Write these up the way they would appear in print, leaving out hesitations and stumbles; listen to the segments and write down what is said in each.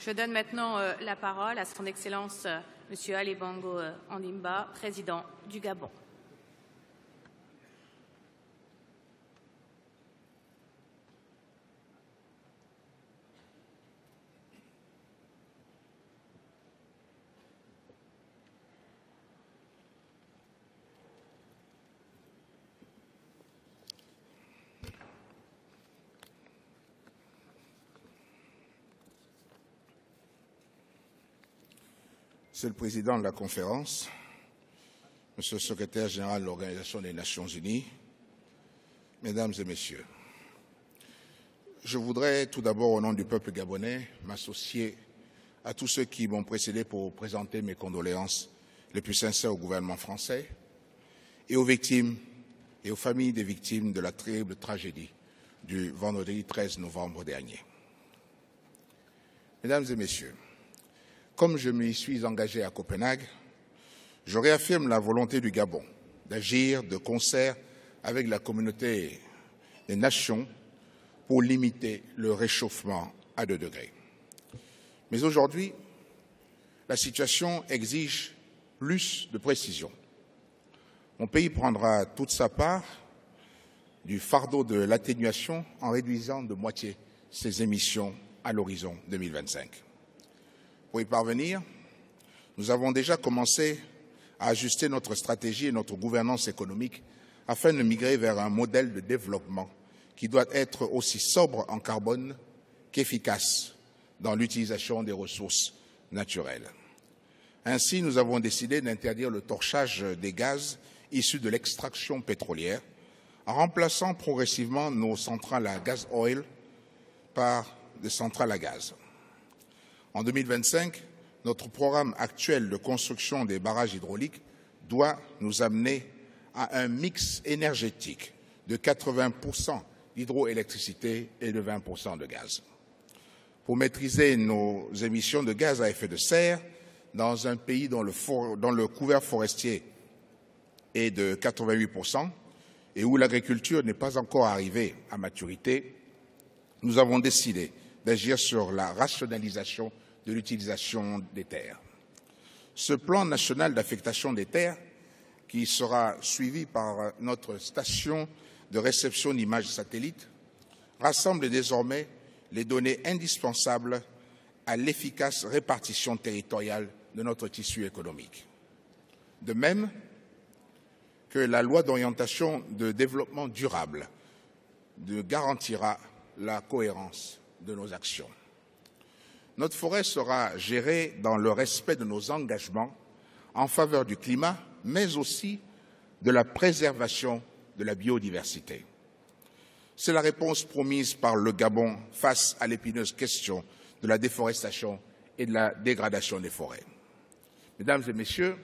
Je donne maintenant la parole à son Excellence M. Ali Bongo Ondimba, président du Gabon. Monsieur le Président de la Conférence, Monsieur le Secrétaire général de l'Organisation des Nations Unies, Mesdames et Messieurs, je voudrais tout d'abord, au nom du peuple gabonais, m'associer à tous ceux qui m'ont précédé pour présenter mes condoléances les plus sincères au gouvernement français et aux victimes et aux familles des victimes de la terrible tragédie du vendredi 13 novembre dernier. Mesdames et Messieurs, comme je m'y suis engagé à Copenhague, je réaffirme la volonté du Gabon d'agir de concert avec la communauté des nations pour limiter le réchauffement à 2 degrés. Mais aujourd'hui, la situation exige plus de précision. Mon pays prendra toute sa part du fardeau de l'atténuation en réduisant de moitié ses émissions à l'horizon 2025. Pour y parvenir, nous avons déjà commencé à ajuster notre stratégie et notre gouvernance économique afin de migrer vers un modèle de développement qui doit être aussi sobre en carbone qu'efficace dans l'utilisation des ressources naturelles. Ainsi, nous avons décidé d'interdire le torchage des gaz issus de l'extraction pétrolière en remplaçant progressivement nos centrales à gaz oil par des centrales à gaz. En 2025, notre programme actuel de construction des barrages hydrauliques doit nous amener à un mix énergétique de 80% d'hydroélectricité et de 20% de gaz. Pour maîtriser nos émissions de gaz à effet de serre dans un pays dont le couvert forestier est de 88% et où l'agriculture n'est pas encore arrivée à maturité, nous avons décidé d'agir sur la rationalisation de l'utilisation des terres. Ce plan national d'affectation des terres, qui sera suivi par notre station de réception d'images satellites, rassemble désormais les données indispensables à l'efficace répartition territoriale de notre tissu économique. De même que la loi d'orientation de développement durable garantira la cohérence de nos actions. Notre forêt sera gérée dans le respect de nos engagements en faveur du climat, mais aussi de la préservation de la biodiversité. C'est la réponse promise par le Gabon face à l'épineuse question de la déforestation et de la dégradation des forêts. Mesdames et Messieurs,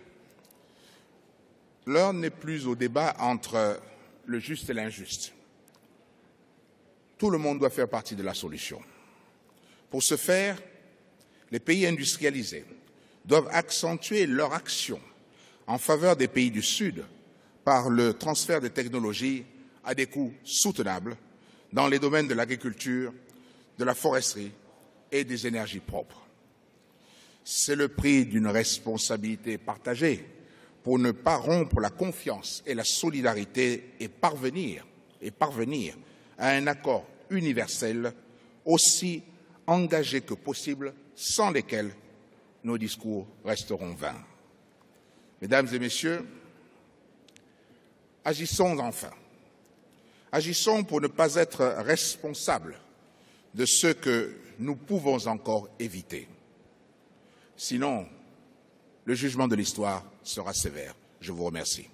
l'heure n'est plus au débat entre le juste et l'injuste. Tout le monde doit faire partie de la solution. Pour ce faire, les pays industrialisés doivent accentuer leur action en faveur des pays du Sud par le transfert de technologies à des coûts soutenables dans les domaines de l'agriculture, de la foresterie et des énergies propres. C'est le prix d'une responsabilité partagée pour ne pas rompre la confiance et la solidarité et parvenir à un accord universel aussi engagé que possible, sans lesquels nos discours resteront vains. Mesdames et Messieurs, agissons enfin. Agissons pour ne pas être responsables de ce que nous pouvons encore éviter. Sinon, le jugement de l'histoire sera sévère. Je vous remercie.